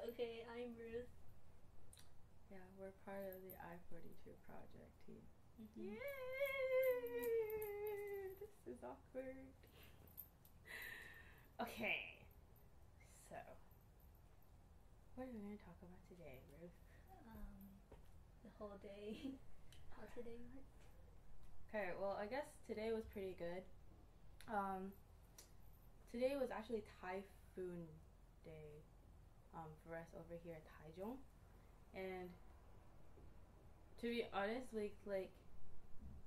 Okay, I'm Ruth. Yeah, we're part of the I-42 project team. Mm-hmm. Yay! This is awkward. Okay, so what are we going to talk about today, Ruth? The whole day. How today went? Okay, well, I guess today was pretty good. Today was actually Typhoon Day for us over here at Taichung. And to be honest, like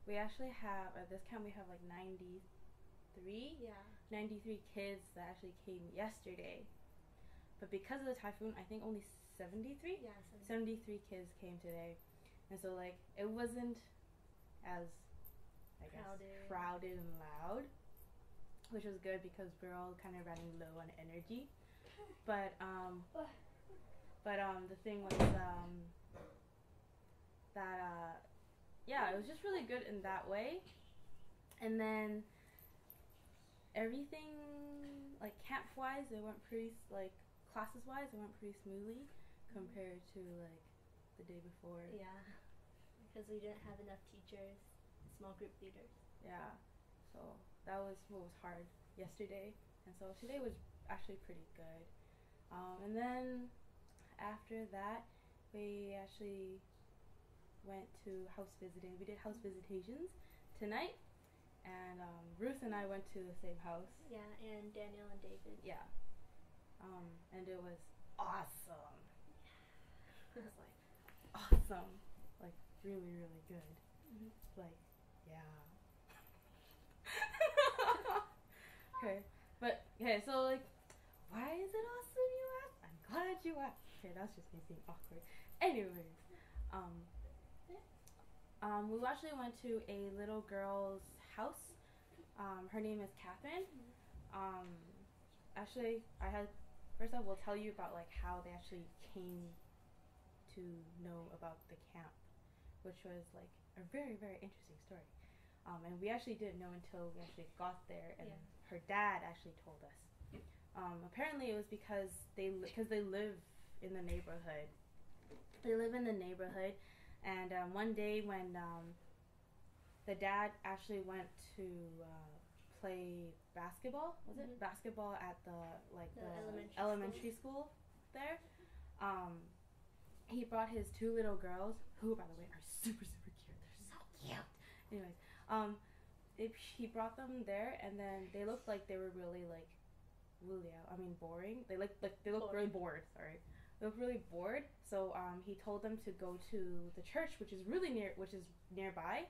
we actually have, at this camp, we have like 93 kids that actually came yesterday. But because of the typhoon, I think only 73? Yeah, 73 kids came today. And so, like, it wasn't as, I guess, crowded and loud, which was good because we're all kind of running low on energy. But the thing was that it was just really good in that way. And then everything, like camp-wise, it went pretty, like classes-wise, it went pretty smoothly compared to like the day before. Yeah, because we didn't have enough teachers, small group leaders. Yeah, so that was what was hard yesterday, and so today was actually pretty good. And then after that, we actually went to house visiting. We did house visitations tonight, and Ruth and I went to the same house. Yeah, and Daniel and David. Yeah. And it was awesome. It was like awesome, like really, really good. Mm-hmm. Like, yeah. Okay, so like, why is it awesome, you ask? I'm glad you asked. Okay, that's just me being awkward. Anyways, we actually went to a little girl's house. Her name is Catherine. Actually, first I will tell you about like how they actually came to know about the camp, which was like a very, very interesting story. And we actually didn't know until we actually got there, and her dad actually told us. Apparently, it was because they live in the neighborhood. They live in the neighborhood, and one day when the dad actually went to play basketball, basketball at the elementary school there. He brought his two little girls, who by the way are super, super cute. They're so cute. Anyways, he brought them there, and then they looked like they were really like, boring. They looked really bored. Sorry, they looked really bored. So he told them to go to the church, which is nearby,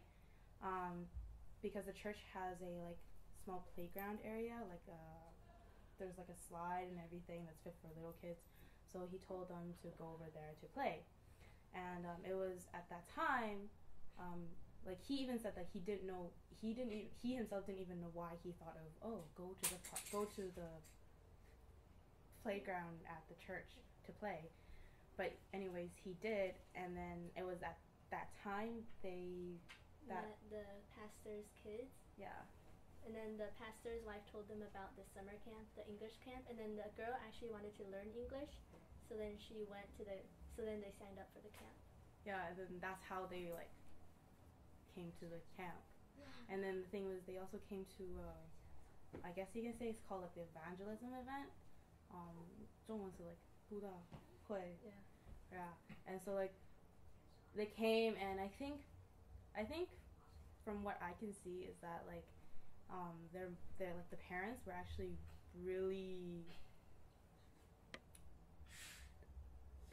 because the church has a like small playground area, like there's like a slide and everything that's fit for little kids. So he told them to go over there to play, and it was at that time, like he even said that he himself didn't even know why he thought of go to the playground at the church to play, but anyways he did, and then it was at that time met the pastor's kids. Yeah. And then the pastor's wife told them about the summer camp, the English camp, and then the girl actually wanted to learn English, so then they signed up for the camp. Yeah, and then that's how they like came to the camp. And then the thing was, they also came to I guess you can say it's called like the evangelism event. 中文是 like 布道会. Yeah. And so like they came, and I think from what I can see is that like they're like the parents were actually really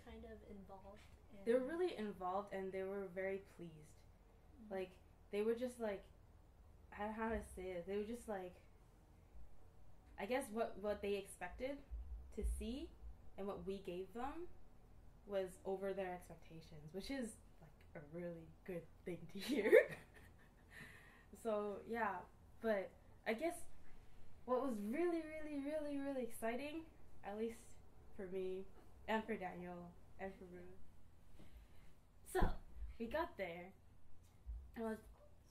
kind of involved. They were really involved, and they were very pleased. Mm-hmm. Like they were just like, I don't know how to say it. They were just like, I guess what they expected to see and what we gave them was over their expectations, which is like a really good thing to hear. So yeah, but I guess what was really, really, really, really exciting, at least for me and for Daniel and for Ruth. So we got there, and I was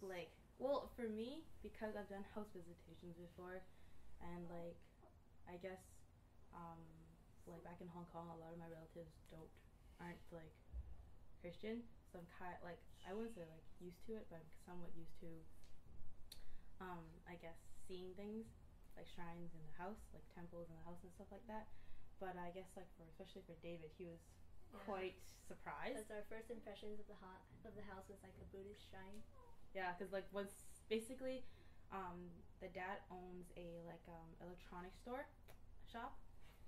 like, well, for me, because I've done house visitations before, and like I guess like back in Hong Kong, a lot of my relatives aren't like Christian, so I'm kind like I wouldn't say like used to it, but I'm somewhat used to I guess seeing things like shrines in the house, like temples in the house and stuff like that. But I guess like especially for David, he was quite surprised. Because our first impressions of the house was like a Buddhist shrine. Yeah, because like once basically, the dad owns a like electronics shop,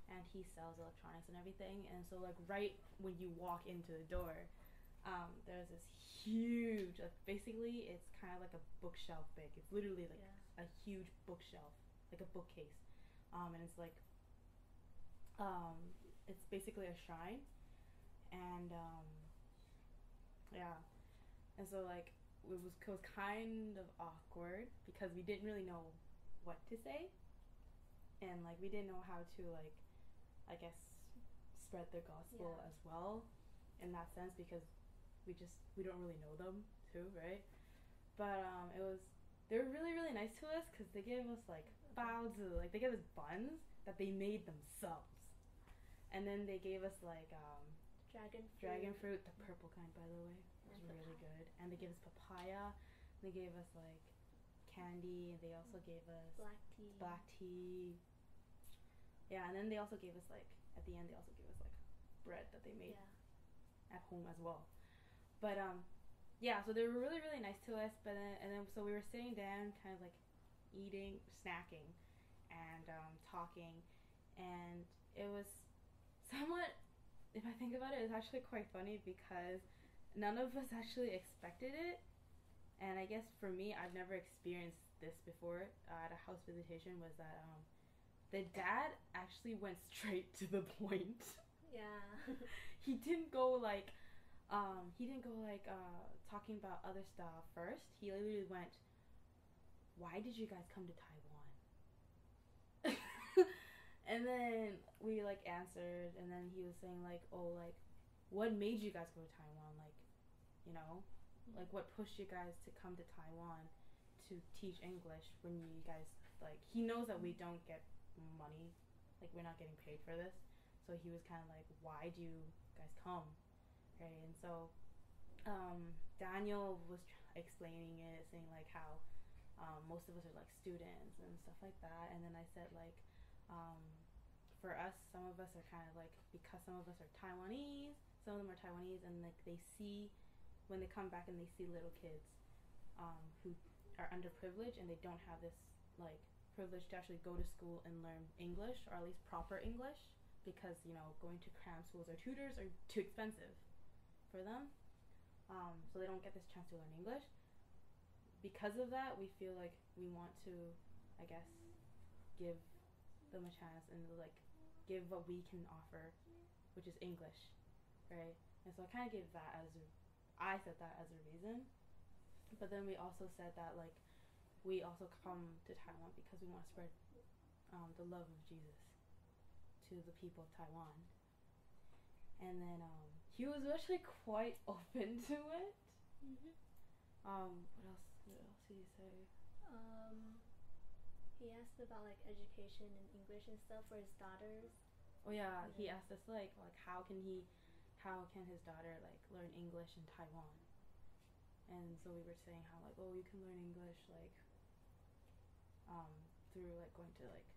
and he sells electronics and everything. And so like right when you walk into the door, there's this huge like basically it's kind of like a bookshelf big. It's literally like a huge bookshelf, like a bookcase, and it's basically a shrine, and yeah, and so like it was kind of awkward because we didn't really know what to say, and like we didn't know how to like I guess spread the gospel as well in that sense because we don't really know them too, right? But they were really really nice to us because they gave us like they gave us buns that they made themselves, and then they gave us like dragon fruit, the purple kind by the way. It was really good. And they gave us papaya. They gave us like candy, and they also gave us black tea. Yeah, and then they also gave us like at the end they also gave us like bread that they made at home as well. But yeah, so they were really really nice to us. But then so we were sitting down, kind of like eating, snacking, and talking, and it was somewhat. If I think about it, it's actually quite funny because none of us actually expected it, and I guess for me, I've never experienced this before at a house visitation. Was that the dad actually went straight to the point. Yeah. He didn't go like talking about other stuff first. He literally went, "Why did you guys come to Taiwan?" And then we like answered, and then he was saying like, "Oh, like, what made you guys go to Taiwan? Like, you know, like what pushed you guys to come to Taiwan to teach English when you guys like?" He knows that we don't get money, like we're not getting paid for this, so he was kind of like, "Why do you guys come?" Right, and so Daniel was explaining it, saying like how most of us are like students and stuff like that, and then I said like. For us, some of us are kind of like, because some of us are Taiwanese, some of them are Taiwanese, and like they see, when they come back and they see little kids who are underprivileged and they don't have this like privilege to actually go to school and learn English, or at least proper English, because you know going to cram schools or tutors are too expensive for them, so they don't get this chance to learn English. Because of that, we feel like we want to, I guess, give them a chance and like give what we can offer, which is English, right? And so I kind of gave that I said that as a reason, but then we also said that like we also come to Taiwan because we want to spread the love of Jesus to the people of Taiwan. And then he was actually quite open to it. Mhm. What else did he say? He asked about like education and English and stuff for his daughters. Oh yeah, he asked us like how can his daughter like learn English in Taiwan? And so we were saying how like, oh, you can learn English like through like going to like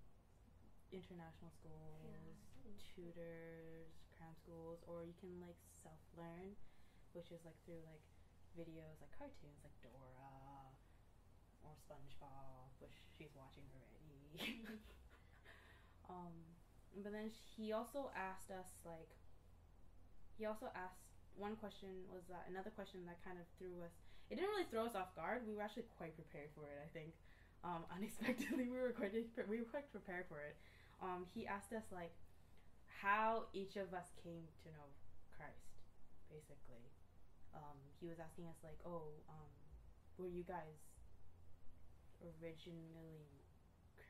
international schools, tutors, cram schools, or you can like self-learn, which is like through like videos like cartoons like Dora or SpongeBob, which she's watching already. But then he also asked us one question was that another question that kind of threw us. It didn't really throw us off guard. We were actually quite prepared for it, I think. Unexpectedly, we were quite prepared for it. He asked us like how each of us came to know Christ, basically. He was asking us like, were you guys originally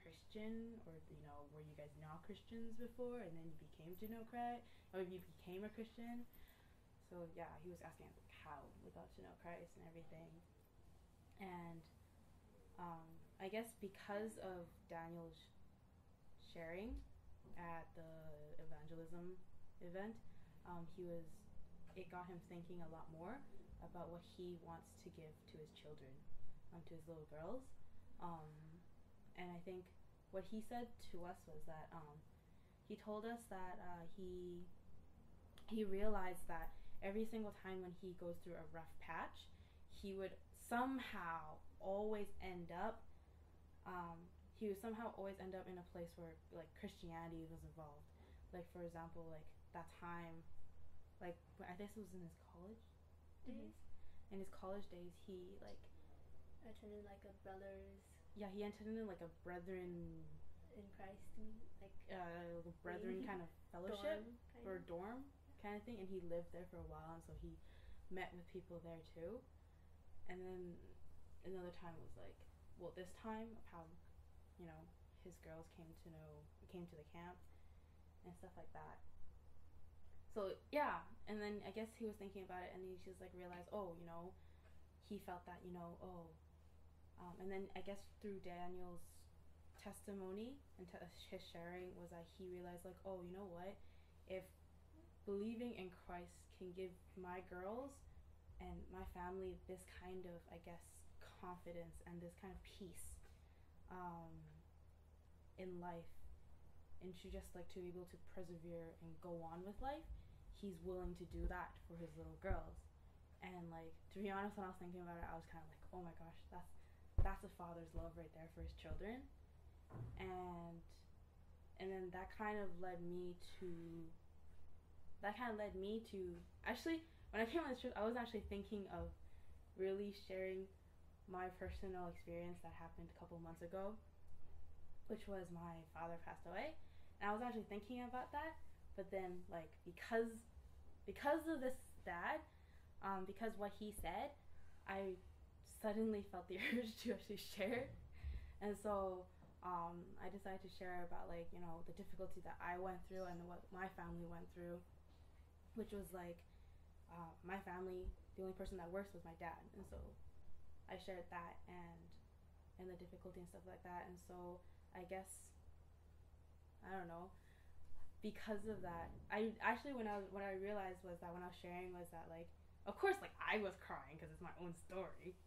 Christian, or were you guys not Christians before and then you became to know Christ, or you became a Christian? So yeah, he was asking us like how we got to know Christ and everything. And I guess because of Daniel's sharing, at the evangelism event, it got him thinking a lot more about what he wants to give to his children, to his little girls. And I think what he said to us was that he told us that he realized that every single time when he goes through a rough patch, he would somehow always end up in a place where like Christianity was involved. Like for example, like that time, like I guess it was in his college days. In his college days, he like attended like a brothers. Yeah, he attended like a brethren in Christ, like a brethren kind of fellowship dorm kind of thing, and he lived there for a while, and so he met with people there too. And then another time was like, well, this time of how, you know, his girls came to the camp and stuff like that. So yeah, and then I guess he was thinking about it, and he just like realized, oh, you know, he felt that, you know, and then I guess through Daniel's testimony and his sharing was that he realized like, oh, you know what, if believing in Christ can give my girls and my family this kind of, I guess, confidence and this kind of peace in life, and to just like to be able to persevere and go on with life, he's willing to do that for his little girls. And like, to be honest, when I was thinking about it, I was kind of like, oh my gosh, that's a father's love right there for his children. And then that kind of led me to actually, when I came on this trip, I was actually thinking of really sharing my personal experience that happened a couple months ago, which was my father passed away. And I was actually thinking about that, but then like because of this dad, because what he said, I suddenly felt the urge to actually share. And so I decided to share about like, you know, the difficulty that I went through and what my family went through, which was like my family, the only person that works was my dad. And so I shared that and the difficulty and stuff like that. And so I guess, I don't know, because of that, I actually, what I realized was that when I was sharing was that like, of course, like I was crying because it's my own story,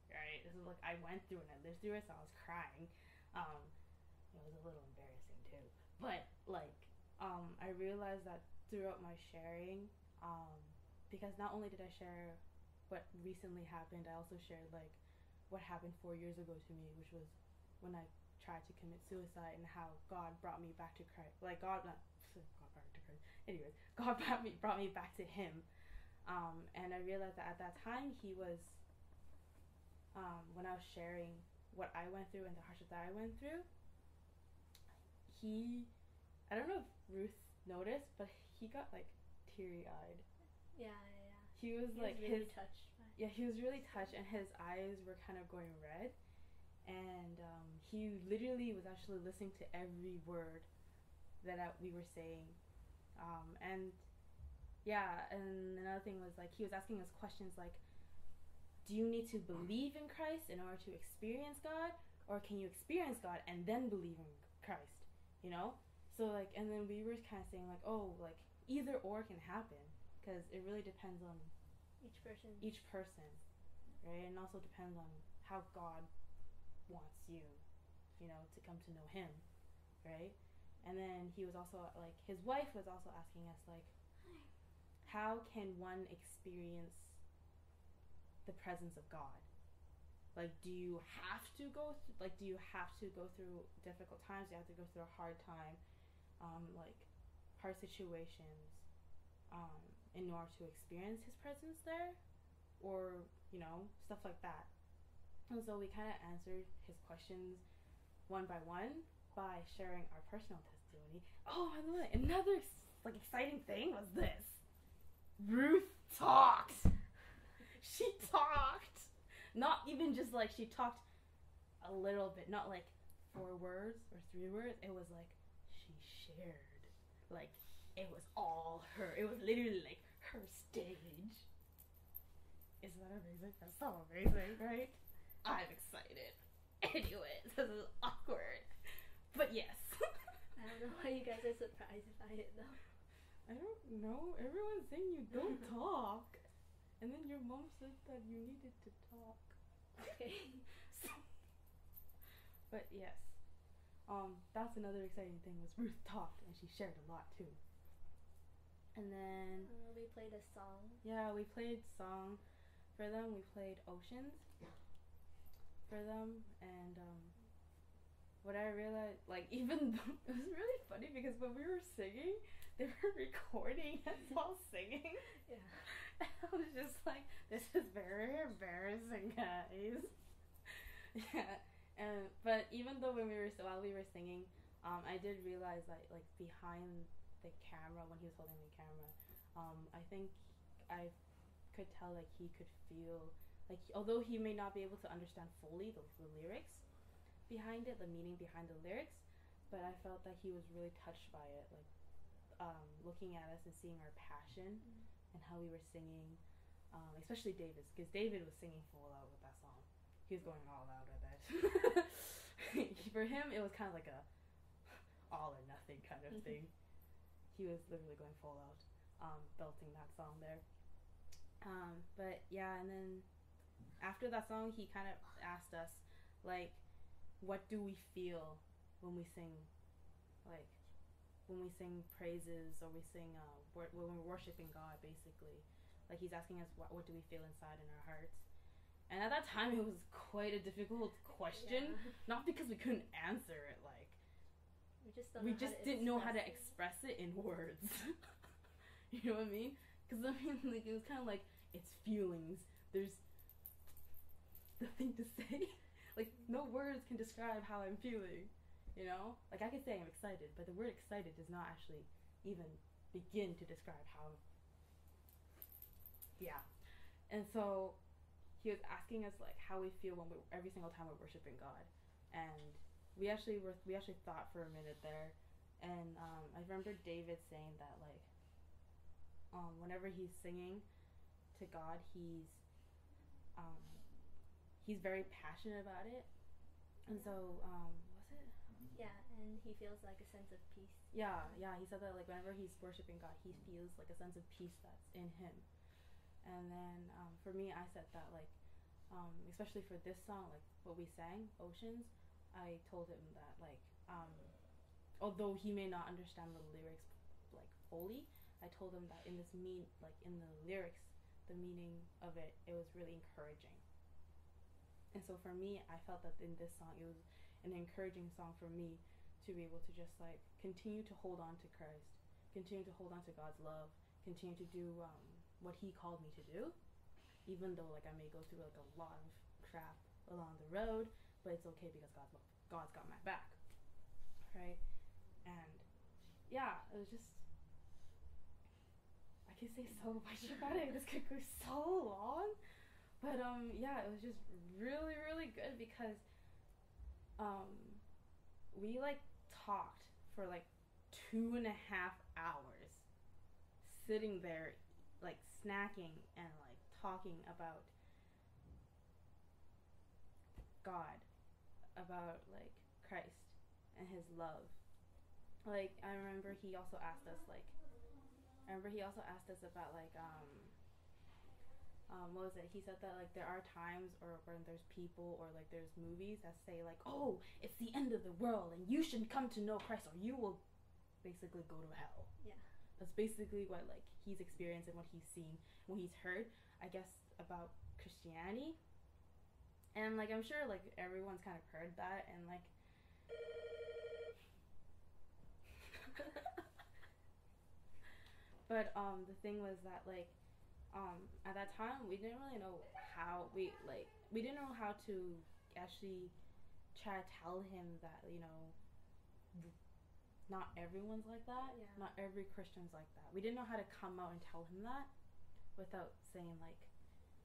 right? This is like, I went through it and I lived through it, so I was crying. It was a little embarrassing too, but like, I realized that throughout my sharing, because not only did I share what recently happened, I also shared like what happened 4 years ago to me, which was when I tried to commit suicide, and how God brought me back to Christ. Like God back to Christ. Anyways, God brought me back to Him, and I realized that at that time He was, when I was sharing what I went through and the hardship that I went through, I don't know if Ruth noticed, but he got like teary-eyed. Yeah. He was really touched by it. Yeah, he was really touched, and his eyes were kind of going red, and he literally was actually listening to every word that we were saying, and yeah, and another thing was like, he was asking us questions like, do you need to believe in Christ in order to experience God, or can you experience God and then believe in Christ, you know? So like, and then we were kind of saying like, oh, like either or can happen, because it really depends on each person, right? And also depends on how God wants you, you know, to come to know Him, right? And then he was also like, his wife was also asking us like, how can one experience the presence of God? Like, do you have to go through difficult times? Do you have to go through a hard time, like hard situations, in order to experience His presence there, or you know, stuff like that. And so we kind of answered his questions one by one by sharing our personal testimony. Oh, by the way, another like exciting thing was this: Ruth talked. She talked. Not even just like she talked a little bit, not like 4 words or 3 words. It was like she shared. Like it was all her. It was literally like her stage. Isn't that amazing? That's so amazing, right? I'm excited. Anyway, this is awkward. But yes. I don't know why you guys are surprised by it though. I don't know. Everyone's saying you don't talk. And then your mom said that you needed to talk. Okay. So, but yes. That's another exciting thing was Ruth talked and she shared a lot too. And then We played a song. yeah, we played song for them. We played Oceans for them, and what I realized, like, even though it was really funny because when we were singing, they were recording us while singing. Yeah. And I was just like, this is very embarrassing, guys. Yeah. But even though while we were singing, I did realize that like behind the camera when he was holding the camera, I think I could tell like he could feel like although he may not be able to understand fully the lyrics behind it, the meaning behind the lyrics, but I felt that he was really touched by it, like looking at us and seeing our passion and how we were singing, especially David's, because David was singing full out with that song. He was going all out with it. For him, it was kind of like a all or nothing kind of thing. He was literally going full out, belting that song there. But yeah, and then after that song, he kind of asked us, like, what do we feel when we sing, like, when we sing praises or we sing, when we're worshiping God, basically. Like, he's asking us what do we feel inside in our hearts. And at that time, it was quite a difficult question. Yeah. Not because we couldn't answer it, like, we just didn't know how to express it in words. You know what I mean? Because I mean, like, it was kind of like, it's feelings. There's nothing to say. Like, no words can describe how I'm feeling. You know? Like, I could say I'm excited, but the word excited does not actually even begin to describe how. Yeah. And so he was asking us like how we feel when every single time we're worshiping God, and we actually thought for a minute there, and I remember David saying that like whenever he's singing to God, he's very passionate about it, and so was it? Yeah, and he feels like a sense of peace. Yeah, he said that like whenever he's worshiping God, he feels like a sense of peace that's in him. And then for me, I said that like, especially for this song, like what we sang, Oceans, I told him that like, although he may not understand the lyrics like fully, I told him that in the lyrics, the meaning of it was really encouraging. And so for me, I felt that in this song, it was an encouraging song for me to be able to just like continue to hold on to Christ, continue to hold on to God's love, continue to do what he called me to do, even though like I may go through like a lot of crap along the road, but it's okay because God's got my back, right? And yeah, it was just, I could say so much about it. This could go so long, but yeah, it was just really, really good because we like talked for like 2.5 hours sitting there like snacking and like talking about God, about like Christ and his love. Like I remember he also asked us about like what was it? He said that like there are times or when there's people or like there's movies that say like, oh, it's the end of the world and you should come to know Christ or you will basically go to hell. Yeah. That's basically what like he's experienced and what he's seen, what he's heard, I guess, about Christianity. And like I'm sure like everyone's kind of heard that and like but the thing was that like at that time we didn't really know how we didn't know how to actually try to tell him that, you know, not everyone's like that. Yeah. Not every Christian's like that. We didn't know how to come out and tell him that without saying like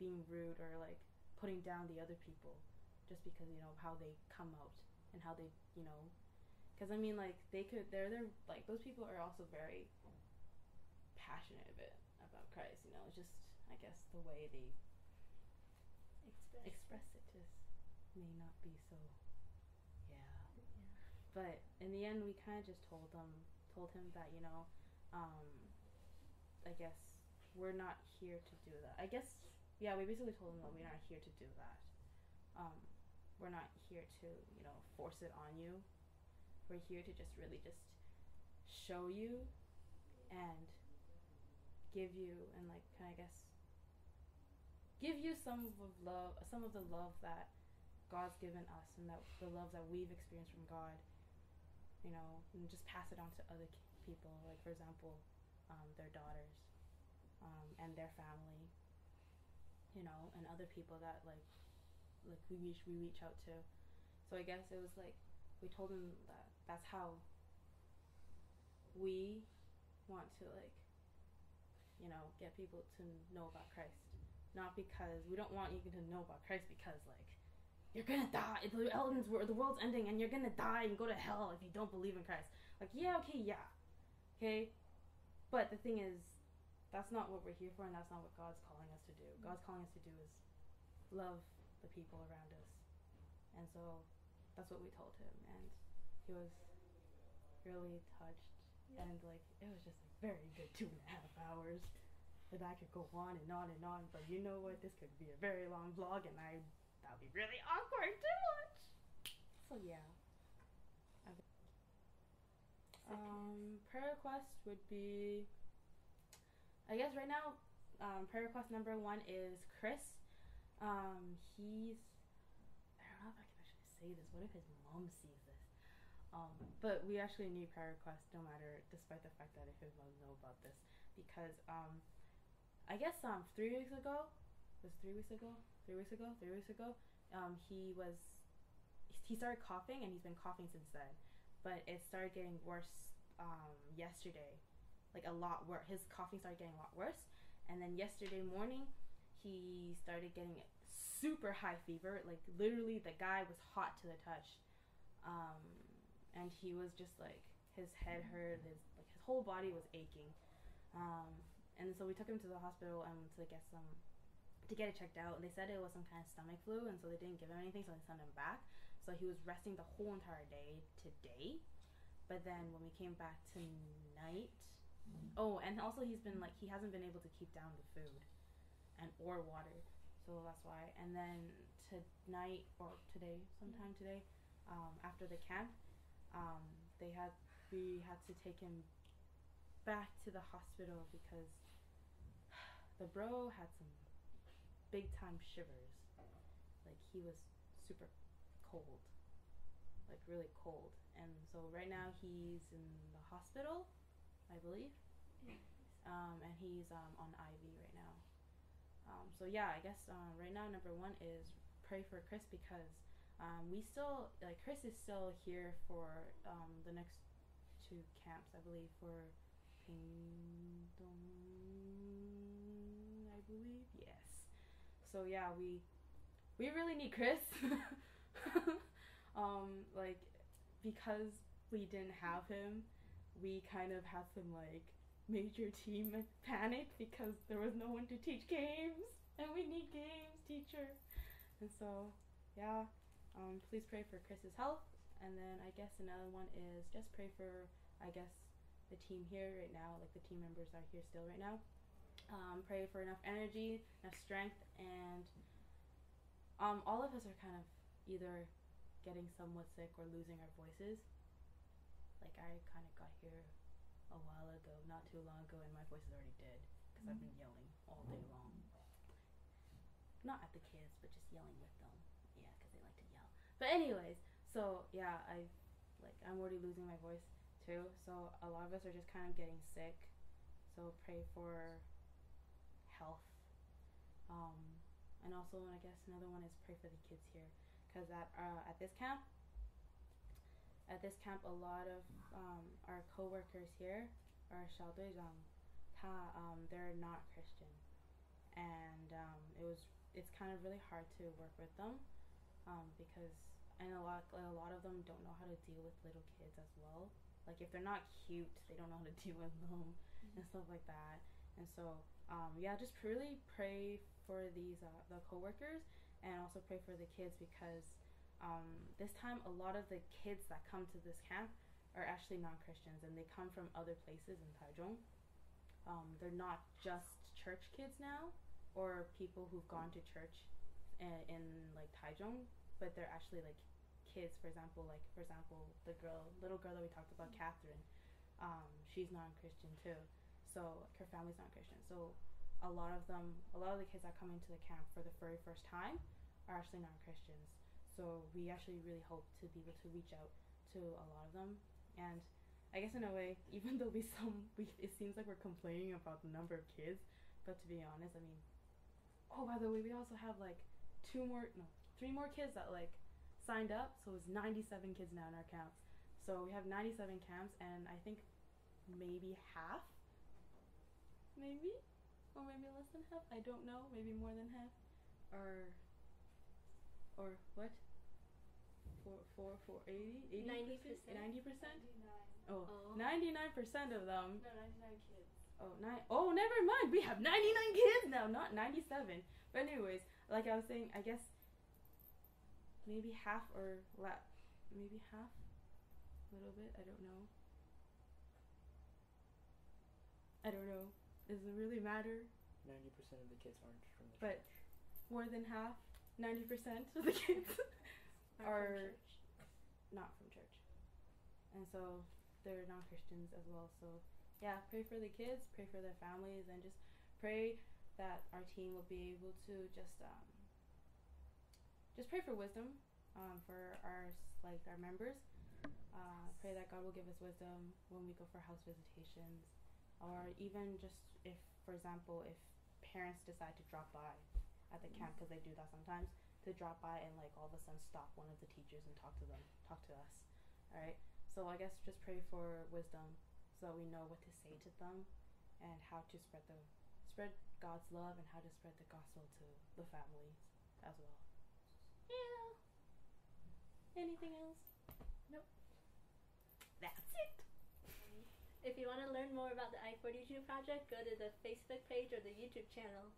being rude or like putting down the other people just because, you know, how they come out and how they, you know, because I mean like they're like those people are also very passionate about Christ, you know. It's just I guess the way they express it just may not be so but in the end, we kind of just told him that, I guess we're not here to do that. I guess, yeah, we basically told him that we're not here to do that. Um, we're not here to, force it on you. We're here to just really just show you and give you and like kind of guess give you some of the love that God's given us and that the love that we've experienced from God, and just pass it on to other people, like for example, their daughters, and their family, and other people that like we reach out to. So I guess it was like we told him that that's how we want to get people to know about Christ. Not because we don't want you to know about Christ because like you're gonna die. The world's ending and you're gonna die and go to hell if you don't believe in Christ. Like okay. But the thing is, that's not what we're here for, and that's not what God's calling us to do. God's calling us to do is love the people around us, and so that's what we told him, and he was really touched, and like it was just like very good 2.5 hours. And I could go on and on and on, but you know what? This could be a very long vlog, and that'd be really awkward to watch. So yeah. Prayer request would be, I guess right now, prayer request number 1 is Chris. He's, I don't know if I can actually say this. What if his mom sees this? But we actually need prayer requests no matter, despite the fact that if his mom know about this, because I guess 3 weeks ago, he started coughing, and he's been coughing since then, but it started getting worse yesterday, like a lot worse. His coughing started getting a lot worse, and then yesterday morning he started getting super high fever, like literally the guy was hot to the touch, and he was just like, his head hurt, his whole body was aching, and so we took him to the hospital to get it checked out, and they said it was some kind of stomach flu, and so they didn't give him anything, so they sent him back. So he was resting the whole entire day today, but then when we came back tonight, and also he hasn't been able to keep down the food or water, so that's why. And then tonight or sometime today, after the camp, we had to take him back to the hospital because the bro had some big time shivers. Like he was super cold, like really cold, and so right now he's in the hospital, I believe, and he's on IV right now. So yeah, I guess right now number 1 is pray for Chris, because Chris is still here for the next 2 camps, I believe, for Pingdong, I believe, yes. So yeah, we really need Chris. Because we didn't have him, we kind of had some major team panic because there was no one to teach games, and we need games teacher. And so yeah, please pray for Chris's health. And then I guess another one is just pray for, I guess, the team here right now, like the team members are here still right now. Pray for enough energy, enough strength, and all of us are kind of either getting somewhat sick or losing our voices. Like I kind of got here a while ago, not too long ago, and my voice is already dead because I've been yelling all day long. Not at the kids, but just yelling with them. Yeah, because they like to yell. But anyways, so yeah, I'm already losing my voice too. So a lot of us are just kind of getting sick. So pray for health. And also, I guess another one is pray for the kids here, because at this camp, a lot of our co-workers here are 小队长, they're not Christian, and it's kind of really hard to work with them, because a lot of them don't know how to deal with little kids as well. Like if they're not cute, they don't know how to deal with them and stuff like that. And so yeah, just really pray for these the co-workers, and also pray for the kids, because This time, a lot of the kids that come to this camp are actually non-Christians, and they come from other places in Taichung. They're not just church kids now, or people who've gone to church in like Taichung, but they're actually like kids. For example, the little girl that we talked about, Catherine. She's non-Christian too, so her family's non-Christian. So a lot of the kids that come into the camp for the very first time are actually non-Christians. So we actually really hope to be able to reach out to a lot of them. And I guess in a way, even though it seems like we're complaining about the number of kids, but to be honest, I mean, oh, by the way, we also have like 3 more kids that like signed up. So it's 97 kids now in our camps. So we have 97 camps, and I think maybe half, maybe, or maybe less than half. I don't know. Maybe more than half, or what? 80%? 90%. 90%? 99. Oh, Oh. 99% of them. No, 99 kids. Oh, never mind. We have 99 kids now, not 97. But anyways, like I was saying, I guess maybe half maybe half, a little bit. I don't know. Does it really matter? 90% of the kids aren't from the But church. more than half, 90% of the kids are not from church. And so they're non-Christians as well. So yeah, pray for the kids, pray for their families, and just pray that our team will be able to just pray for wisdom for our members. Pray that God will give us wisdom when we go for house visitations, or even just if, for example, if parents decide to drop by at the camp, because they do that sometimes, to drop by and like all of a sudden stop one of the teachers and talk to us. All right. So I guess just pray for wisdom so that we know what to say to them and how to spread God's love and how to spread the gospel to the families as well. Yeah. Anything else? Nope. That's it. If you want to learn more about the I-42 project, go to the Facebook page or the YouTube channel.